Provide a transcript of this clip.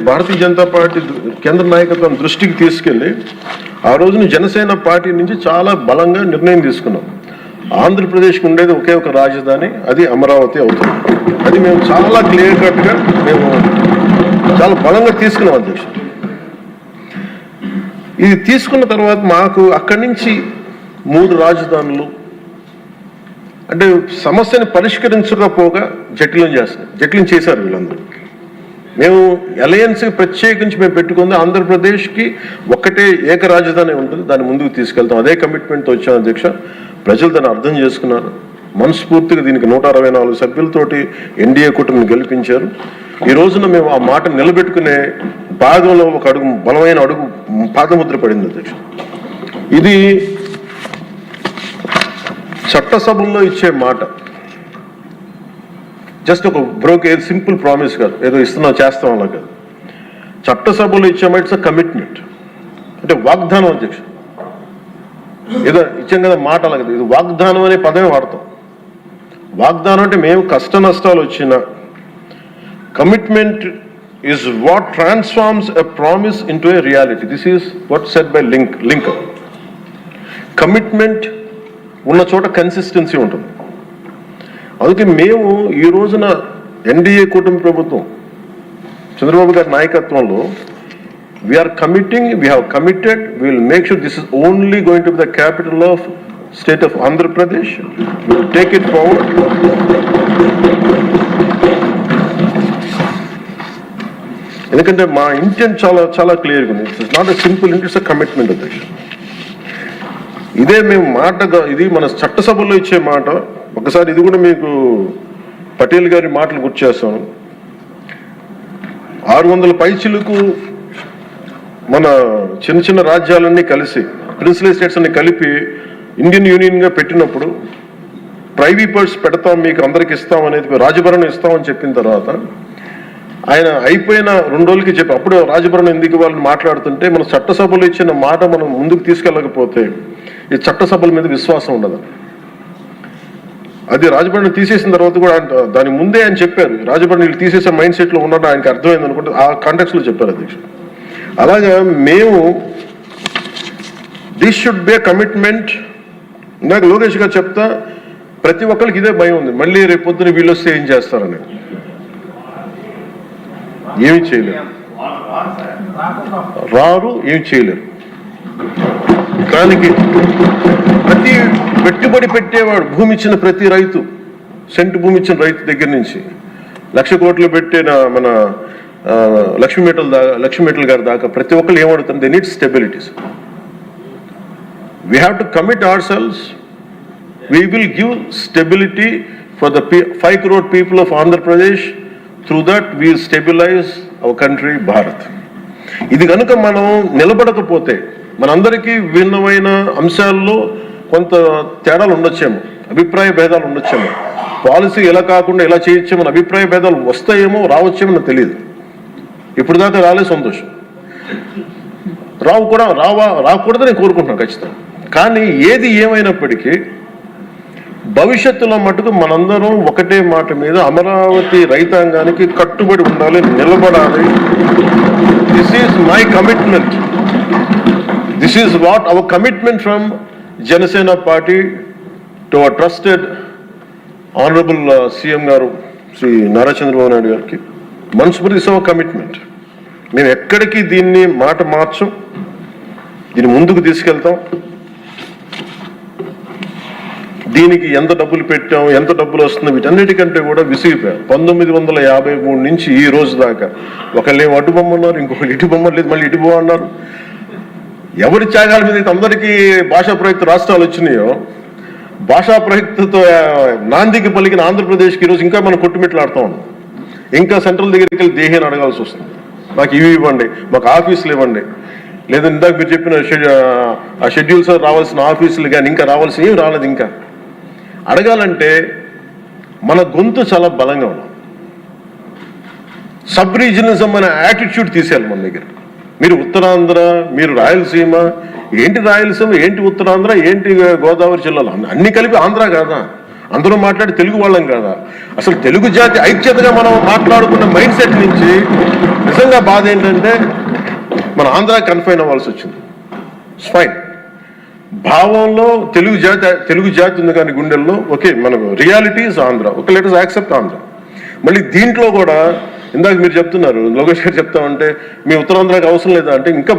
Bharatiya Janata party కేంద్ర నాయకత్వం దృష్టికి తీసుకెళ్లి ఆ రోజున జనసేన పార్టీ నుంచి చాలా బలంగా నిర్ణయం తీసుకున్నాం. ఆంధ్రప్రదేశ్కి ఉండేది ఒకే ఒక రాజధాని, అది అమరావతి అవుతుంది. అది మేము చాలా క్లియర్ కట్గా మేము చాలా బలంగా తీసుకున్నాం అధ్యక్ష. ఇది తీసుకున్న తర్వాత మాకు అక్కడి నుంచి 3 రాజధానులు అంటే సమస్యని పరిష్కరించకపోగా జటిలం చేశారు వీళ్ళందరూ. మేము అలయన్స్కి ప్రత్యేకించి మేము పెట్టుకుంది ఆంధ్రప్రదేశ్కి ఒక్కటే ఏక రాజధాని ఉంటుంది, దాన్ని ముందుకు తీసుకెళ్తాం. అదే కమిట్మెంట్తో వచ్చాం అధ్యక్ష. ప్రజలు దాన్ని అర్థం చేసుకున్నారు. మనస్ఫూర్తిగా దీనికి 164 సభ్యులతోటి ఎన్డీఏ కూటమిని గెలిపించారు. ఈ రోజున మేము ఆ మాట నిలబెట్టుకునే భాగంలో ఒక అడుగు బలమైన అడుగు పాదముద్ర పడింది అధ్యక్ష. ఇది చట్టసభల్లో ఇచ్చే మాట జస్ట్ ఒక సింపుల్ ప్రామిస్ కాదు, ఏదో ఇస్తున్నాం చేస్తాం అలా కాదు. చట్టసభలో ఇచ్చే మాట ఇట్స్ కమిట్మెంట్, అంటే వాగ్దానం అధ్యక్ష. ఏదో ఇచ్చాం కదా మాట అలా కదా, ఇది వాగ్దానం అనే పదమే వాడతాం. వాగ్దానం అంటే మేము కష్ట నష్టాలు వచ్చిన commitment is what transforms a promise into a reality. This is what said by Lincoln. Commitment ఉన్న చోట కన్సిస్టెన్సీ ఉంటుంది. అందుకే మేము ఈ రోజున ఎన్డీఏ కూటమి ప్రభుత్వం చంద్రబాబు గారి నాయకత్వంలో we are committing, we have committed, we will make sure this is only going to be the capital of state of Andhra Pradesh. We will take it forward. ఎందుకంటే మా ఇంటెంట్ చాలా చాలా క్లియర్గా ఉంది. ఇట్స్ నాట్ ఎ సింపుల్ ఇంట్, it's a commitment అధ్యక్ష. ఇదే మేము మాటగా, ఇది మన చట్టసభలో ఇచ్చే మాట. ఒకసారి ఇది కూడా మీకు పటేల్ గారి మాటలు గుర్తు చేస్తాను. 600 పైచిలకు మన చిన్న చిన్న రాజ్యాలన్నీ కలిసి ప్రిన్సిపల్ స్టేట్స్ అన్ని కలిపి ఇండియన్ యూనియన్గా పెట్టినప్పుడు ట్రైబీపర్స్ పెడతాం, మీకు అందరికి ఇస్తాం అనేది, రాజభరణం ఇస్తామని చెప్పిన తర్వాత ఆయన అయిపోయిన 2 రోజులకి చెప్పి అప్పుడు రాజభరణం ఎందుకు వాళ్ళని మాట్లాడుతుంటే మన చట్టసభలో ఇచ్చిన మాట మనం ముందుకు తీసుకెళ్ళకపోతే ఈ చట్టసభల మీద విశ్వాసం ఉండదు. అది రాజభరణం తీసేసిన తర్వాత కూడా దాని ముందే ఆయన చెప్పారు, రాజభరణం తీసేసే మైండ్ సెట్లో ఉన్నాడు ఆయనకి అర్థమైంది అనుకుంటే ఆ కాంటెక్స్లో చెప్పారు అధ్యక్ష. అలాగా మేము this should be a commitment. నాకు లోకేష్ గారు చెప్తా, ప్రతి ఒక్కరికి ఇదే భయం ఉంది, మళ్ళీ రేపు పొద్దున వీళ్ళు వస్తే ఏం చేస్తారని. ఏమి చేయలేరు, రారు, ఏమి చేయలేరు. దానికి ప్రతి పెట్టుబడి పెట్టేవాడు, భూమి ఇచ్చిన ప్రతి రైతు, సెంటు భూమి ఇచ్చిన రైతు దగ్గర నుంచి 1,00,000 కోట్లు పెట్టిన మన లక్ష్మీ గారి దాకా ప్రతి ఒక్కరు ఏమడుతుంది, they need stabilities. We have to commit our selves. We will give stability for the 5 crore people of Andhra Pradesh. Through that we will stabilize our country, Bharat. ఇది కనుక మనం నిలబడకపోతే మనందరికీ భిన్నమైన అంశాల్లో కొంత తేడాలు ఉండొచ్చేమో, అభిప్రాయ భేదాలు ఉండొచ్చేమో, పాలసీ ఎలా కాకుండా ఎలా చేయొచ్చేమో అభిప్రాయ భేదాలు వస్తాయేమో, రావచ్చేమో నాకు తెలియదు. ఇప్పుడు దాకా రాలే, సంతోషం. రాకూడదని నేను కోరుకుంటున్నాను ఖచ్చితంగా. కానీ ఏది ఏమైనప్పటికీ భవిష్యత్తులో మటుకు మనందరం ఒకటే మాట మీద అమరావతి రైతాంగానికి కట్టుబడి ఉండాలి, నిలబడాలి. This is my commitment. This is what our commitment from Janasena party to our trusted honourable CM గారు శ్రీ నారా చంద్రబాబు నాయుడు గారికి. మనస్ఫూర్తి ఇస్ అవర్ కమిట్మెంట్. మేము ఎక్కడికి దీన్ని మాట మార్చం, దీన్ని ముందుకు తీసుకెళ్తాం. దీనికి ఎంత డబ్బులు పెట్టాం, ఎంత డబ్బులు వస్తుంది, వీటన్నిటికంటే కూడా విసిగిపోయాం. 1953 నుంచి ఈ రోజు దాకా ఒకళ్ళేమో అటు బొమ్మన్నారు, ఇంకొకళ్ళు ఇటు బొమ్మ లేదు, మళ్ళీ ఇటు బొమ్మ అన్నారు. ఎవరి త్యాగాల మీద అయితే అందరికీ భాషా ప్రయుక్త రాష్ట్రాలు వచ్చినాయో, భాషా ప్రయుక్తతో నాందికి పలికిన ఆంధ్రప్రదేశ్కి ఈరోజు ఇంకా మనం కొట్టుమిట్లాడుతూ ఉన్నాం. ఇంకా సెంట్రల్ దగ్గరికి వెళ్ళి దేహాన్ని అడగాల్సి వస్తుంది, మాకు ఇవి ఇవ్వండి, మాకు ఆఫీసులు ఇవ్వండి, లేదా ఇందాక మీరు చెప్పిన ఆ షెడ్యూల్స్ రావాల్సిన ఆఫీసులు కానీ ఇంకా రావాల్సిన ఏమి రాలేదు. ఇంకా అడగాలంటే మన గొంతు చాలా బలంగా ఉన్నాం. సబ్ రీజనలిజం అనే యాటిట్యూడ్ తీసేయాలి మన దగ్గర. మీరు ఉత్తరాంధ్ర, మీరు రాయలసీమ, ఏంటి రాయలసీమ, ఏంటి ఉత్తరాంధ్ర, ఏంటి గోదావరి జిల్లాలో అన్ని కలిపి ఆంధ్ర కాదా? అందరూ మాట్లాడి తెలుగు వాళ్ళం కదా. అసలు తెలుగు జాతి ఐక్యతగా మనం మాట్లాడుకున్న మైండ్ సెట్ నుంచి నిజంగా బాధ ఏంటంటే మన ఆంధ్ర కన్ఫైన్ అవ్వాల్సి వచ్చింది. ఫైన్, భావంలో తెలుగు జాతి ఉంది కానీ గుండెల్లో ఓకే, మనకు realities Andhra, okay, let us accept Andhra. మళ్ళీ దీంట్లో కూడా ఇందాక మీరు చెప్తున్నారు, లోకేష్ గారు చెప్తామంటే మీ ఉత్తరాంధ్రకి అవసరం లేదా అంటే ఇంకా